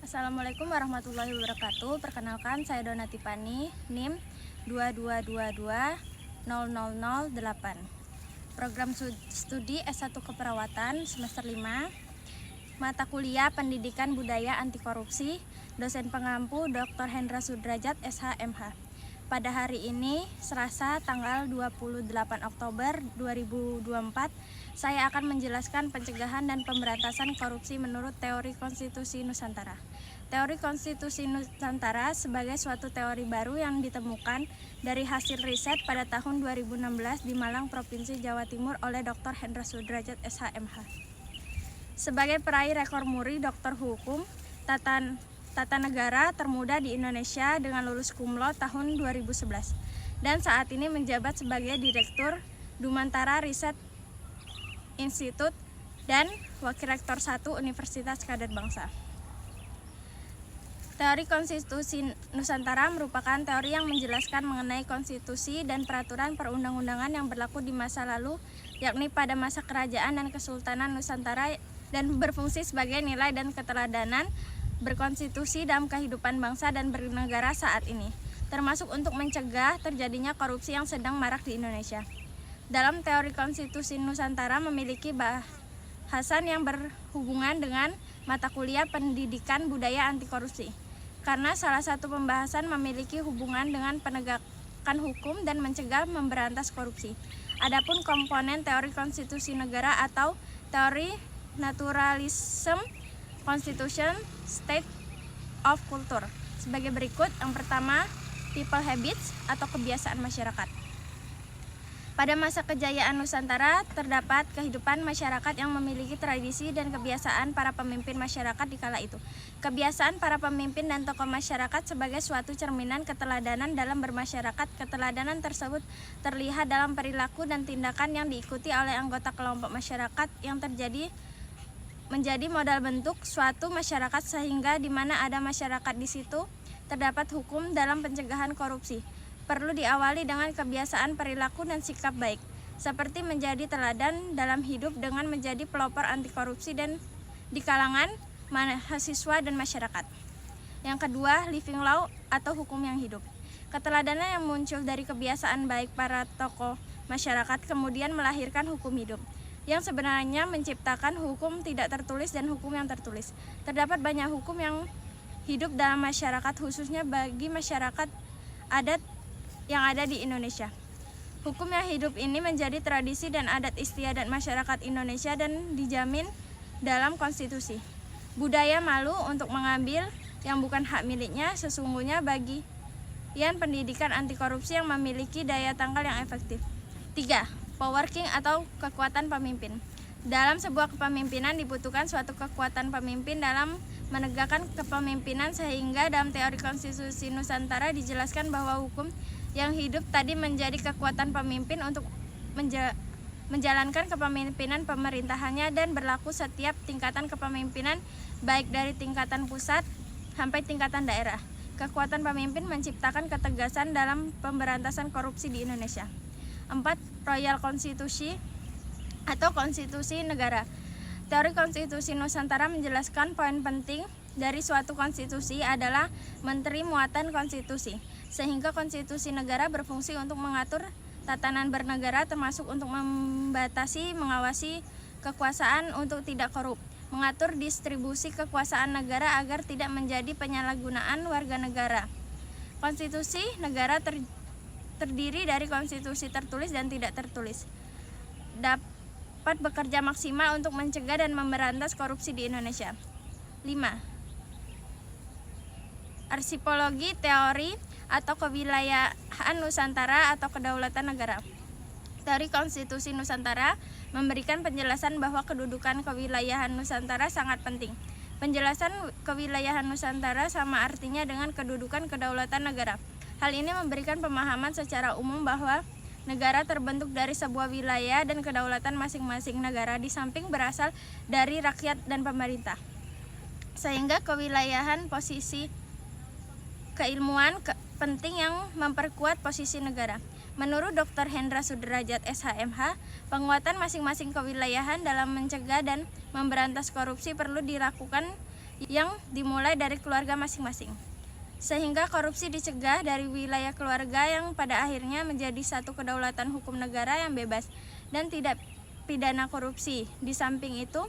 Assalamualaikum warahmatullahi wabarakatuh. Perkenalkan, saya Dona Tipani, NIM 22220008. Program studi S1 Keperawatan semester 5. Mata kuliah Pendidikan Budaya Anti Korupsi. Dosen pengampu Dr. Hendra Sudrajat, SH.MH. Pada hari ini, Selasa tanggal 28 Oktober 2024, saya akan menjelaskan pencegahan dan pemberantasan korupsi menurut teori konstitusi Nusantara. Teori konstitusi Nusantara sebagai suatu teori baru yang ditemukan dari hasil riset pada tahun 2016 di Malang, Provinsi Jawa Timur oleh Dr. Hendra Sudrajat, SH.MH. Sebagai peraih rekor muri Doktor Hukum Tata Negara termuda di Indonesia dengan lulus cum laude tahun 2011 dan saat ini menjabat sebagai Direktur Dumantara Riset Institute dan Wakil Rektor 1 Universitas Kadar Bangsa. Teori konstitusi Nusantara merupakan teori yang menjelaskan mengenai konstitusi dan peraturan perundang-undangan yang berlaku di masa lalu, yakni pada masa kerajaan dan kesultanan Nusantara, dan berfungsi sebagai nilai dan keteladanan berkonstitusi dalam kehidupan bangsa dan bernegara saat ini, termasuk untuk mencegah terjadinya korupsi yang sedang marak di Indonesia. Dalam teori konstitusi Nusantara memiliki bahasan yang berhubungan dengan mata kuliah Pendidikan Budaya Anti Korupsi, karena salah satu pembahasan memiliki hubungan dengan penegakan hukum dan mencegah memberantas korupsi. Adapun komponen teori konstitusi negara atau teori naturalisme Constitution State of Culture sebagai berikut. Yang pertama, people habits atau kebiasaan masyarakat. Pada masa kejayaan Nusantara terdapat kehidupan masyarakat yang memiliki tradisi dan kebiasaan para pemimpin masyarakat di kala itu. Kebiasaan para pemimpin dan tokoh masyarakat sebagai suatu cerminan keteladanan dalam bermasyarakat. Keteladanan tersebut terlihat dalam perilaku dan tindakan yang diikuti oleh anggota kelompok masyarakat yang menjadi modal bentuk suatu masyarakat, sehingga di mana ada masyarakat di situ terdapat hukum dalam pencegahan korupsi. Perlu diawali dengan kebiasaan perilaku dan sikap baik, seperti menjadi teladan dalam hidup dengan menjadi pelopor anti korupsi dan di kalangan mahasiswa dan masyarakat. Yang kedua, living law atau hukum yang hidup. Keteladanan yang muncul dari kebiasaan baik para tokoh masyarakat kemudian melahirkan hukum hidup, yang sebenarnya menciptakan hukum tidak tertulis dan hukum yang tertulis. Terdapat banyak hukum yang hidup dalam masyarakat, khususnya bagi masyarakat adat yang ada di Indonesia. Hukum yang hidup ini menjadi tradisi dan adat istiadat masyarakat Indonesia dan dijamin dalam konstitusi. Budaya malu untuk mengambil yang bukan hak miliknya sesungguhnya bagian pendidikan anti korupsi yang memiliki daya tangkal yang efektif. 3. Power King atau kekuatan pemimpin. Dalam sebuah kepemimpinan dibutuhkan suatu kekuatan pemimpin dalam menegakkan kepemimpinan, sehingga dalam teori konstitusi Nusantara dijelaskan bahwa hukum yang hidup tadi menjadi kekuatan pemimpin untuk menjalankan kepemimpinan pemerintahannya dan berlaku setiap tingkatan kepemimpinan, baik dari tingkatan pusat sampai tingkatan daerah. Kekuatan pemimpin menciptakan ketegasan dalam pemberantasan korupsi di Indonesia. 4. Royal Konstitusi atau konstitusi negara. Teori konstitusi Nusantara menjelaskan poin penting dari suatu konstitusi adalah menteri muatan konstitusi, sehingga konstitusi negara berfungsi untuk mengatur tatanan bernegara, termasuk untuk membatasi, mengawasi kekuasaan untuk tidak korup, mengatur distribusi kekuasaan negara agar tidak menjadi penyalahgunaan warga negara. Konstitusi negara terdiri dari konstitusi tertulis dan tidak tertulis. Dapat bekerja maksimal untuk mencegah dan memberantas korupsi di Indonesia. 5. Arsipologi teori atau kewilayahan Nusantara atau kedaulatan negara. Teori konstitusi Nusantara memberikan penjelasan bahwa kedudukan kewilayahan Nusantara sangat penting. Penjelasan kewilayahan Nusantara sama artinya dengan kedudukan kedaulatan negara. Hal ini memberikan pemahaman secara umum bahwa negara terbentuk dari sebuah wilayah dan kedaulatan masing-masing negara di samping berasal dari rakyat dan pemerintah. Sehingga kewilayahan posisi keilmuan penting yang memperkuat posisi negara. Menurut Dr. Hendra Sudrajat SHMH, penguatan masing-masing kewilayahan dalam mencegah dan memberantas korupsi perlu dilakukan yang dimulai dari keluarga masing-masing. Sehingga korupsi dicegah dari wilayah keluarga yang pada akhirnya menjadi satu kedaulatan hukum negara yang bebas dan tidak pidana korupsi. Di samping itu,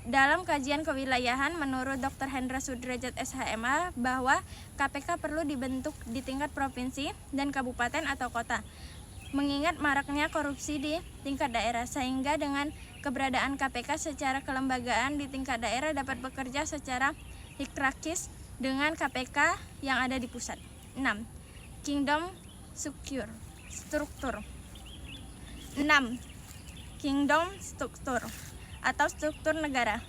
dalam kajian kewilayahan menurut Dr. Hendra Sudrajat SHMH bahwa KPK perlu dibentuk di tingkat provinsi dan kabupaten atau kota, mengingat maraknya korupsi di tingkat daerah, sehingga dengan keberadaan KPK secara kelembagaan di tingkat daerah dapat bekerja secara hierarkis dengan KPK yang ada di pusat. 6. Kingdom struktur. 6. Kingdom struktur atau struktur negara.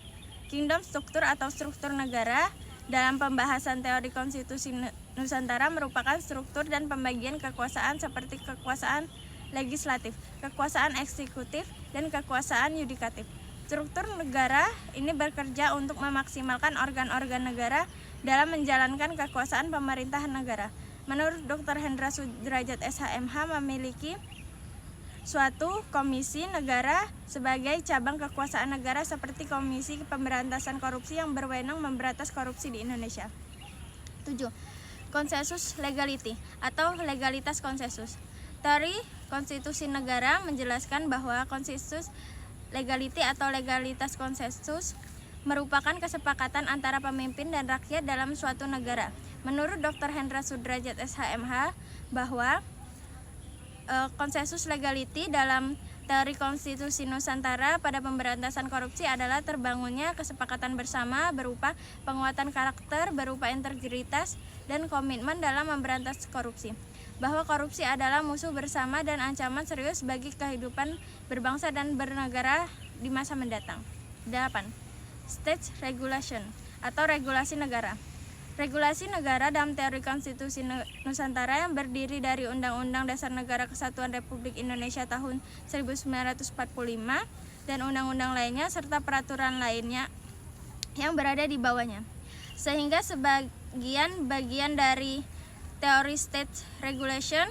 Kingdom struktur atau struktur negara dalam pembahasan teori konstitusi Nusantara merupakan struktur dan pembagian kekuasaan seperti kekuasaan legislatif, kekuasaan eksekutif, dan kekuasaan yudikatif. Struktur negara ini bekerja untuk memaksimalkan organ-organ negara dalam menjalankan kekuasaan pemerintahan negara. Menurut Dr. Hendra Sudrajat SHMH memiliki suatu komisi negara sebagai cabang kekuasaan negara seperti Komisi Pemberantasan Korupsi yang berwenang memberantas korupsi di Indonesia. 7. Konsensus legality atau legalitas konsensus. Teori konstitusi negara menjelaskan bahwa konsensus legality atau legalitas konsensus merupakan kesepakatan antara pemimpin dan rakyat dalam suatu negara. Menurut Dr. Hendra Sudrajat SHMH bahwa konsensus legality dalam teori konstitusi Nusantara pada pemberantasan korupsi adalah terbangunnya kesepakatan bersama berupa penguatan karakter, berupa integritas, dan komitmen dalam memberantas korupsi. Bahwa korupsi adalah musuh bersama dan ancaman serius bagi kehidupan berbangsa dan bernegara di masa mendatang. 8. State regulation atau regulasi negara. Regulasi negara dalam teori konstitusi Nusantara yang berdiri dari Undang-Undang Dasar Negara Kesatuan Republik Indonesia tahun 1945 dan undang-undang lainnya serta peraturan lainnya yang berada di bawahnya. Sehingga sebagian bagian dari teori state regulation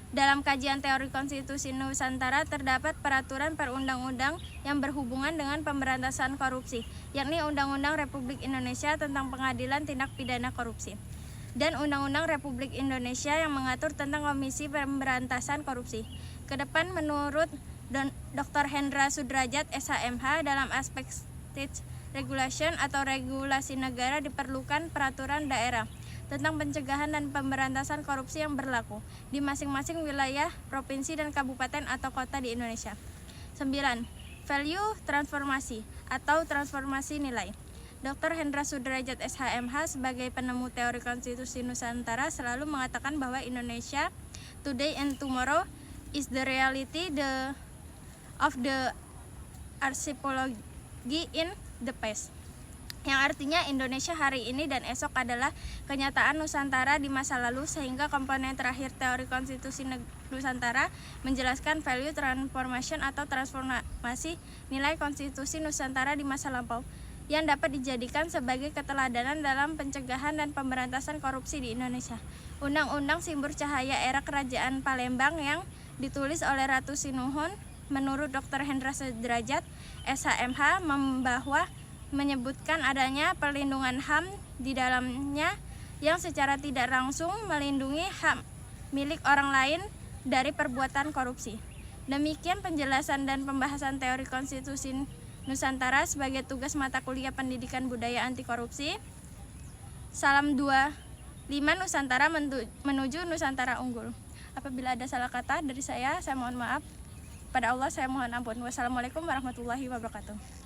dalam kajian teori konstitusi Nusantara terdapat peraturan perundang-undang yang berhubungan dengan pemberantasan korupsi, yakni Undang-Undang Republik Indonesia tentang Pengadilan Tindak Pidana Korupsi dan Undang-Undang Republik Indonesia yang mengatur tentang Komisi Pemberantasan Korupsi. Kedepan menurut Dr. Hendra Sudrajat SHMH dalam aspek state regulation atau regulasi negara diperlukan peraturan daerah tentang pencegahan dan pemberantasan korupsi yang berlaku di masing-masing wilayah, provinsi, dan kabupaten atau kota di Indonesia. 9. Value transformasi atau transformasi nilai. Dr. Hendra Sudrajat SHMH sebagai penemu teori konstitusi Nusantara selalu mengatakan bahwa Indonesia today and tomorrow is the reality of the archipelago in the past, yang artinya Indonesia hari ini dan esok adalah kenyataan Nusantara di masa lalu, sehingga komponen terakhir teori konstitusi Nusantara menjelaskan value transformation atau transformasi nilai konstitusi Nusantara di masa lampau yang dapat dijadikan sebagai keteladanan dalam pencegahan dan pemberantasan korupsi di Indonesia. Undang-Undang Simbur Cahaya era Kerajaan Palembang yang ditulis oleh Ratu Sinuhun menurut Dr. Hendra Sudrajat SHMH bahwa menyebutkan adanya perlindungan HAM di dalamnya yang secara tidak langsung melindungi hak milik orang lain dari perbuatan korupsi. Demikian penjelasan dan pembahasan teori konstitusi Nusantara sebagai tugas mata kuliah Pendidikan Budaya Anti Korupsi. Salam 25 Nusantara menuju Nusantara unggul. Apabila ada salah kata dari saya mohon maaf. Pada Allah saya mohon ampun. Wassalamualaikum warahmatullahi wabarakatuh.